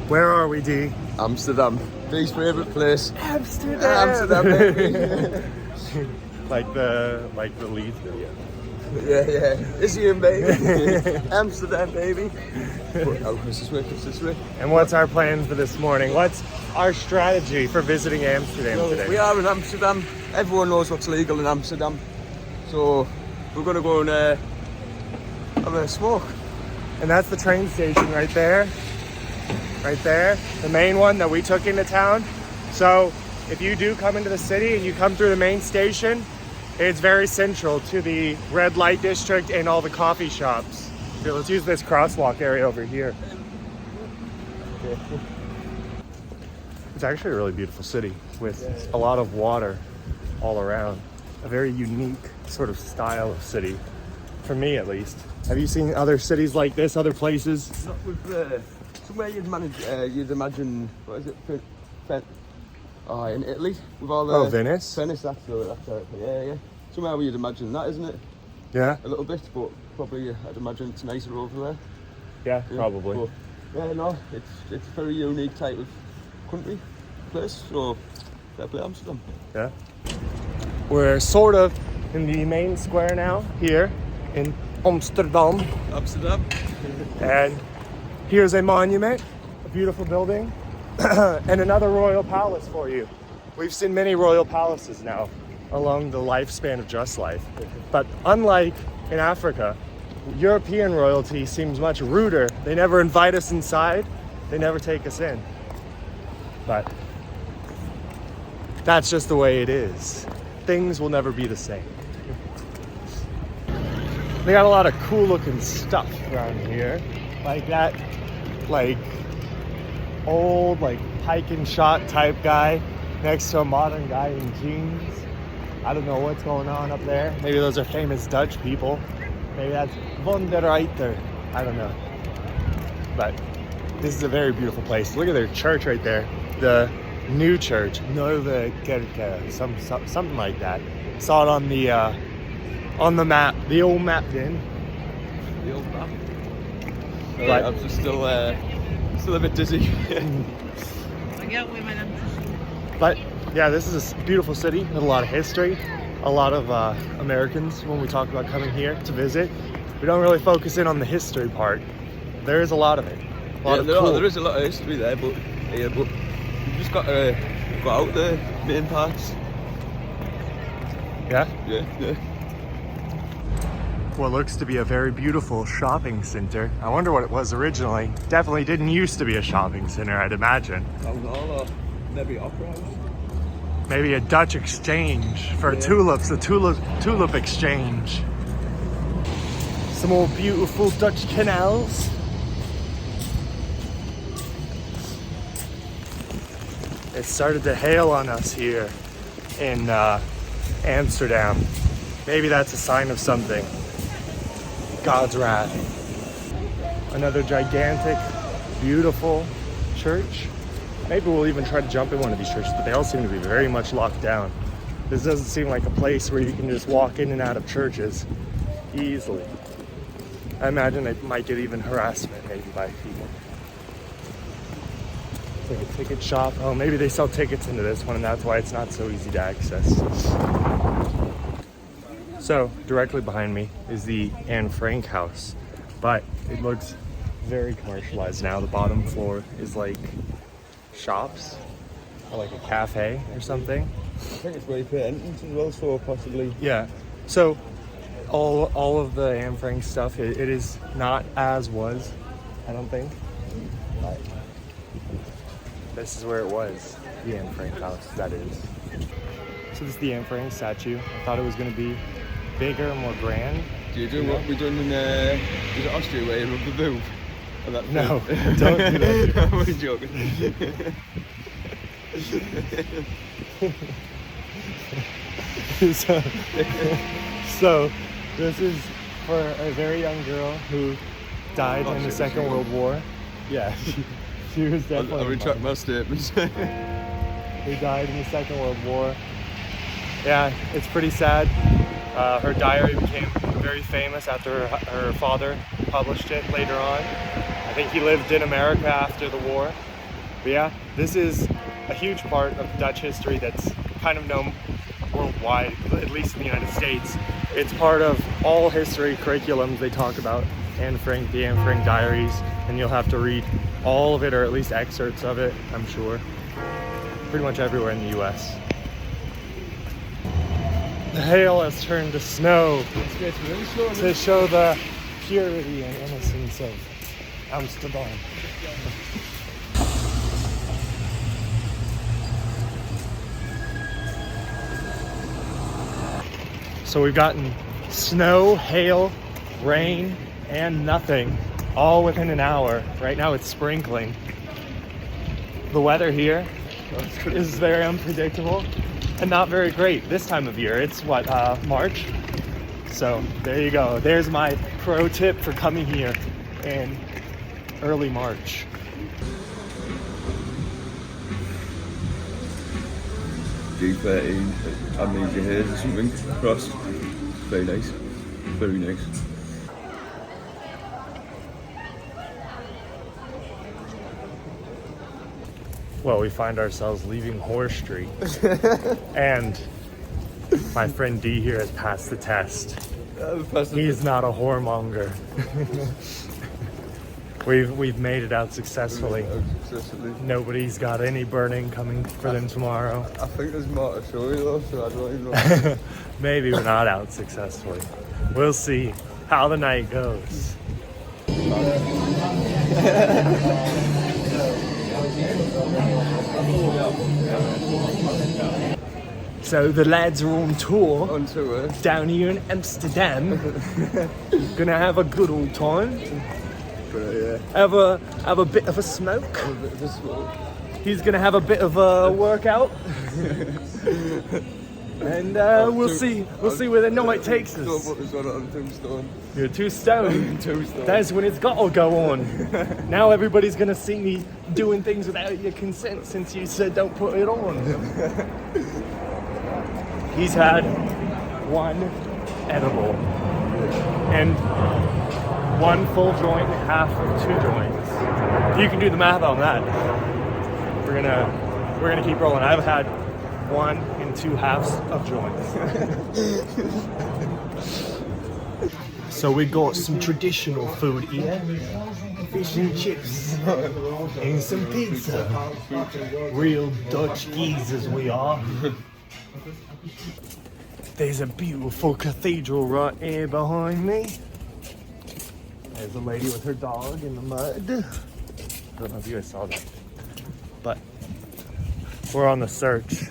Where are we, D? Amsterdam. B's favourite place. Amsterdam. Amsterdam, baby. like the Leeds video. Yeah. Is he in, baby? Amsterdam, baby. Oh, this way. And what's our plan for this morning? What's our strategy for visiting Amsterdam today? We are in Amsterdam. Everyone knows what's legal in Amsterdam. So we're going to go and have a smoke. And that's the train station right there. Right there. The main one that we took into town. So if you do come into the city and you come through the main station, it's very central to the red light district and all the coffee shops. Okay, let's use this crosswalk area over here. It's actually a really beautiful city with a lot of water all around. A very unique sort of style of city, for me at least. Have you seen other cities like this, other places? Not with somewhere you'd imagine, what is it? In Italy with all the Venice. Venice, that's it. Yeah. Somewhere where you'd imagine that, isn't it? Yeah. A little bit, but probably I'd imagine it's nicer over there. Yeah, probably. But, yeah, no, it's a very unique type of country, place. So, fair play Amsterdam. Yeah. We're sort of in the main square now, here in Amsterdam. And here's a monument, a beautiful building, and another royal palace for you. We've seen many royal palaces now along the lifespan of Just Life. But unlike in Africa, European royalty seems much ruder. They never invite us inside. They never take us in. But that's just the way it is. Things will never be the same. They got a lot of cool looking stuff around here. Like that, old, hike and shot type guy next to a modern guy in jeans. I don't know what's going on up there. Maybe those are famous Dutch people. Maybe that's Von der Reiter. I don't know. But this is a very beautiful place. Look at their church right there. The new church, Nova Kerke, something like that. Saw it on the map, the old map, then. The old map. But I'm just still a bit dizzy. But yeah, this is a beautiful city with a lot of history. A lot of Americans, when we talk about coming here to visit, we don't really focus in on the history part. There is a lot of it. There is a lot of history there, but you just got to go out the main parts. Yeah? Yeah. What looks to be a very beautiful shopping center. I wonder what it was originally. Definitely didn't used to be a shopping center, I'd imagine. Maybe opera house. Maybe a Dutch exchange for tulips, a tulip exchange. Some more beautiful Dutch canals. It started to hail on us here in Amsterdam. Maybe that's a sign of something. God's wrath. Another gigantic, beautiful church. Maybe we'll even try to jump in one of these churches, but they all seem to be very much locked down. This doesn't seem like a place where you can just walk in and out of churches easily. I imagine they might get even harassment maybe by people. It's like a ticket shop. Oh, maybe they sell tickets into this one and that's why it's not so easy to access. So, directly behind me is the Anne Frank house, but it looks very commercialized now. The bottom floor is like shops, or like a cafe or something. I think it's where you pay entrance as well, so possibly. Yeah, so all of the Anne Frank stuff, it is not as was, I don't think. But this is where it was, the Anne Frank house, that is. So this is the Anne Frank statue. I thought it was going to be bigger and more grand. Do you do what we done in Austria where you rub the boob? No, don't do that. I'm only joking. So this is for a very young girl who died in the Second World War. Yeah, she was definitely. I'll retract my statements. Who died in the Second World War. Yeah, it's pretty sad. Her diary became very famous after her father published it later on. I think he lived in America after the war, But yeah, this is a huge part of Dutch history that's kind of known worldwide, at least in the United States. It's part of all history curriculums they talk about, the Anne Frank diaries, and you'll have to read all of it, or at least excerpts of it, I'm sure, pretty much everywhere in the US. The hail has turned to snow to show the purity and innocence of Amsterdam. So we've gotten snow, hail, rain, and nothing, all within an hour. Right now it's sprinkling. The weather here is very unpredictable and not very great this time of year. It's what, March? So there you go. There's my pro tip for coming here in early March. D13 amnesia hairs or something crossed. Very nice. Very nice. Well, we find ourselves leaving Horse Street, and my friend D here has passed the test. He's not a whoremonger. We've made it out successfully. Nobody's got any burning coming for them tomorrow. I think there's more to show you though, so I don't even know. Maybe we're not out successfully. We'll see how the night goes. So the lads are on tour down here in Amsterdam. Gonna have a good old time. Have a bit of a smoke. He's gonna have a bit of a workout. And we'll see where the night takes us. You're 2 stone. 2 stone. That's when it's gotta go on. Now everybody's gonna see me doing things without your consent since you said don't put it on. He's had 1 edible and 1 full joint, half of 2 joints. You can do the math on that. We're gonna keep rolling. I've had 1 and 2 halves of joints. So we got some traditional food here. Fish and chips and some pizza. Real Dutch geezers we are. There's a beautiful cathedral right here behind me. There's a lady with her dog in the mud. I don't know if you guys saw that. But we're on the search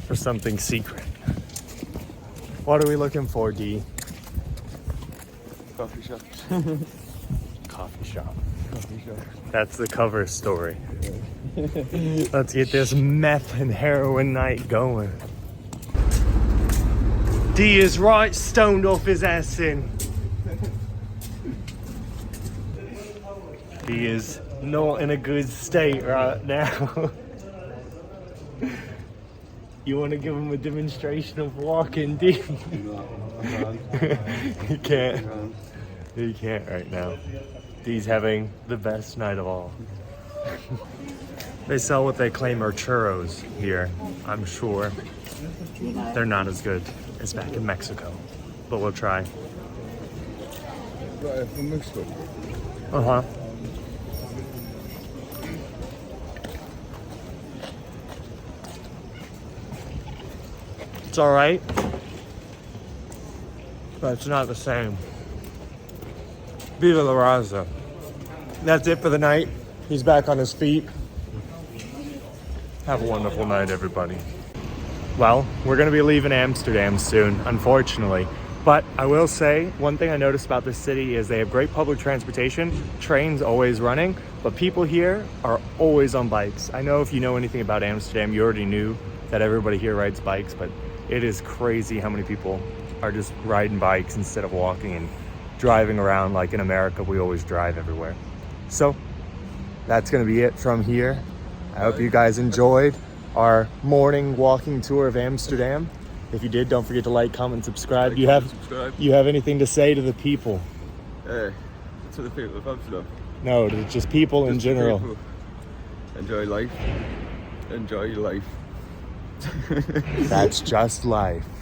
for something secret. What are we looking for, D? Coffee shop. Coffee shop. Coffee shop. That's the cover story. Let's get this meth and heroin night going. D is right stoned off his ass in. He is not in a good state right now. You want to give him a demonstration of walking, D? No, I can't. You can't. You can't right now. D's having the best night of all. They sell what they claim are churros here, I'm sure. They're not as good as back in Mexico, but we'll try. Right, from Mexico. Uh-huh. It's all right, but it's not the same. Viva la raza. That's it for the night. He's back on his feet. Have a wonderful night, everybody. Well, we're gonna be leaving Amsterdam soon, unfortunately. But I will say, one thing I noticed about this city is they have great public transportation, trains always running, but people here are always on bikes. I know if you know anything about Amsterdam, you already knew that everybody here rides bikes, but it is crazy how many people are just riding bikes instead of walking and driving around like in America, we always drive everywhere. So that's gonna be it from here. I hope you guys enjoyed our morning walking tour of Amsterdam. If you did, don't forget to like, comment, subscribe. You have anything to say to the people? Hey, to the people of Amsterdam. No, to just people in general. People. enjoy life. Enjoy life. That's just life.